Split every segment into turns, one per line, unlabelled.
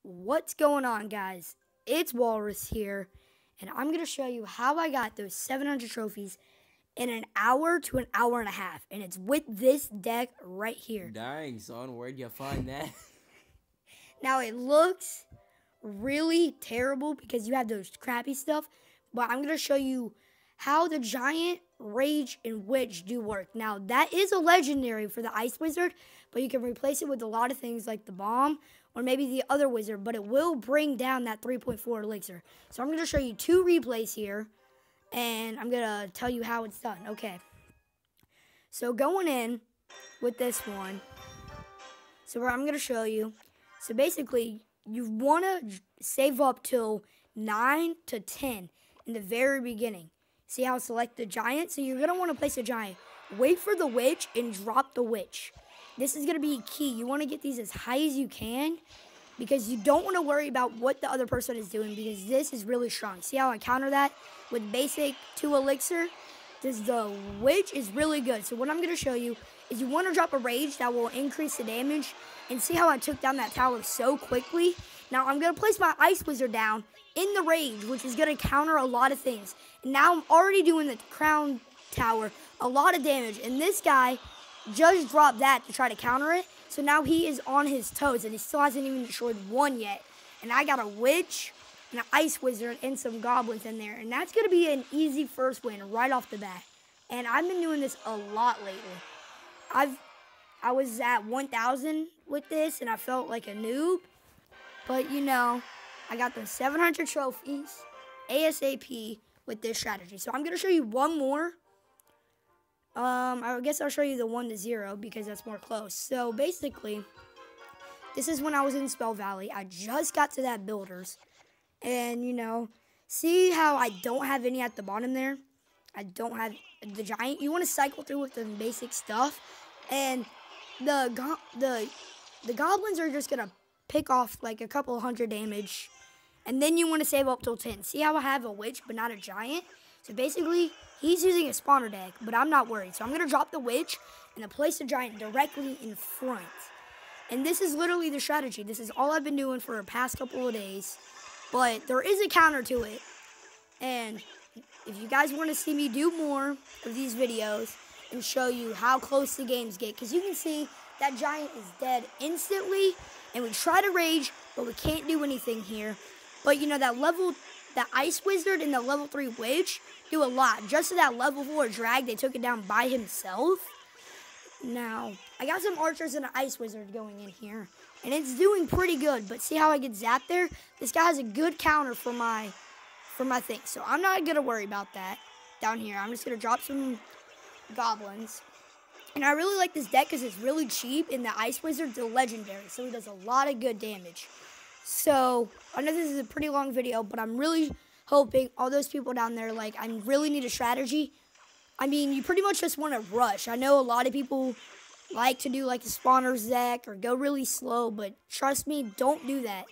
What's going on, guys? It's Walrus here, and I'm going to show you how I got those 700 trophies in an hour to an hour and a half, and it's with this deck right here.
Dang, son, where'd you find that?
Now, it looks really terrible because you have those crappy stuff, but I'm going to show you how the Giant, Rage, and Witch do work. Now, that is a legendary for the Ice Wizard, but you can replace it with a lot of things like the Bomb or maybe the other Wizard, but it will bring down that 3.4 elixir. So I'm going to show you two replays here, and I'm going to tell you how it's done. Okay. So going in with this one, so I'm going to show you. So basically, you want to save up till 9 to 10 in the very beginning. See how I select the Giant? So you're going to want to place a Giant. Wait for the Witch and drop the Witch. This is going to be key. You want to get these as high as you can because you don't want to worry about what the other person is doing because this is really strong. See how I counter that with basic 2 elixir? The Witch is really good. So what I'm going to show you is you want to drop a Rage that will increase the damage. And see how I took down that tower so quickly? Now I'm going to place my Ice Wizard down in the Rage, which is going to counter a lot of things. And now I'm already doing the Crown Tower a lot of damage. And this guy just dropped that to try to counter it. So now he is on his toes, and he still hasn't even destroyed one yet. And I got a Witch, and an Ice Wizard, and some Goblins in there. And that's going to be an easy first win right off the bat. And I've been doing this a lot lately. I was at 1,000 with this, and I felt like a noob. But, you know, I got the 700 trophies ASAP with this strategy. So I'm going to show you one more. I guess I'll show you the 1 to 0 because that's more close. So basically, this is when I was in Spell Valley. I just got to that Builders. And, you know, see how I don't have any at the bottom there? I don't have the Giant. You want to cycle through with the basic stuff. And the Goblins are just going to pick off like a couple hundred damage. And then you want to save up till 10. See how I have a Witch but not a Giant? So basically, he's using a spawner deck, but I'm not worried. So I'm going to drop the Witch and place the Giant directly in front. And this is literally the strategy. This is all I've been doing for the past couple of days. But there is a counter to it. And if you guys want to see me do more of these videos and show you how close the games get, because you can see that Giant is dead instantly. And we try to Rage, but we can't do anything here. But, you know, that Ice Wizard and the level 3 Witch do a lot. Just to that level 4 drag, they took it down by himself. Now, I got some Archers and an Ice Wizard going in here. And it's doing pretty good. But see how I get zapped there? This guy has a good counter for my thing. So I'm not going to worry about that down here. I'm just going to drop some Goblins. And I really like this deck because it's really cheap. And the Ice Wizard's a legendary. So he does a lot of good damage. So, I know this is a pretty long video, but I'm really hoping all those people down there, like, I really need a strategy. I mean, you pretty much just want to rush. I know a lot of people like to do, like, the spawners deck or go really slow, but trust me, don't do that.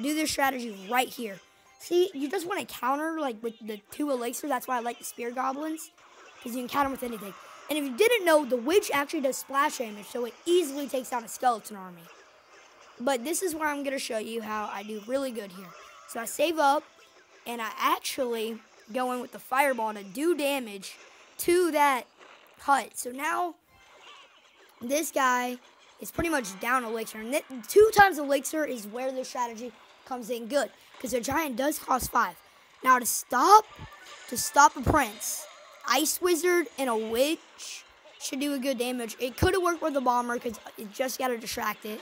Do this strategy right here. See, you just want to counter, like, with the 2 elixir. That's why I like the Spear Goblins, because you can counter with anything. And if you didn't know, the Witch actually does splash damage, so it easily takes down a skeleton army. But this is where I'm going to show you how I do really good here. So I save up, and I actually go in with the Fireball to do damage to that hut. So now, this guy is pretty much down elixir. And 2 times elixir is where the strategy comes in good. Because the Giant does cost 5. Now to stop a Prince, Ice Wizard and a Witch should do a good damage. It could have worked with the Bomber because it just got to distract it.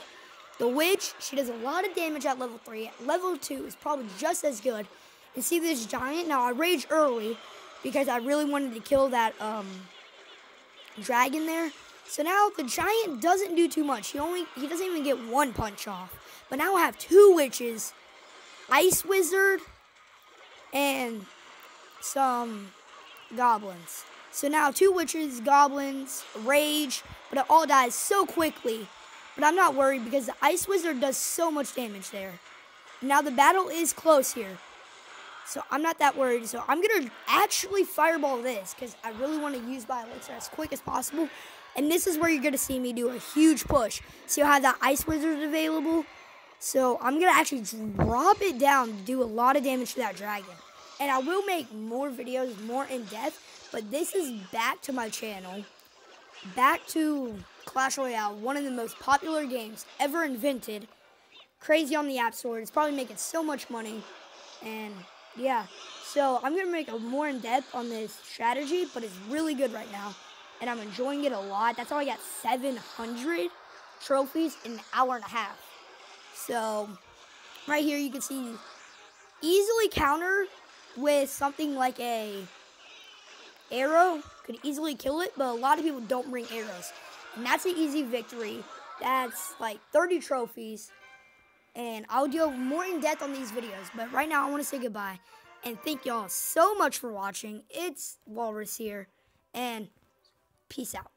The Witch, she does a lot of damage at level 3. At level 2 is probably just as good. And see this Giant? Now, I raged early because I really wanted to kill that dragon there. So now the Giant doesn't do too much. He doesn't even get 1 punch off. But now I have 2 Witches, Ice Wizard, and some Goblins. So now 2 Witches, Goblins, Rage, but it all dies so quickly. But I'm not worried because the Ice Wizard does so much damage there. Now the battle is close here. So I'm not that worried. So I'm going to actually Fireball this because I really want to use my elixir as quick as possible. And this is where you're going to see me do a huge push. See how I have that Ice Wizard available? So I'm going to actually drop it down to do a lot of damage to that dragon. And I will make more videos, more in depth, but this is back to my channel. Back to Clash Royale, one of the most popular games ever invented. Crazy on the App Store. It's probably making so much money. And yeah, so I'm going to make a more in depth on this strategy, but it's really good right now. And I'm enjoying it a lot. That's how I got 700 trophies in an hour and a half. So right here you can see easily counter with something like a arrow. Could easily kill it, but a lot of people don't bring arrows. And that's an easy victory. That's like 30 trophies. And I'll go more in depth on these videos. But right now I want to say goodbye. And thank y'all so much for watching. It's Walrus here. And peace out.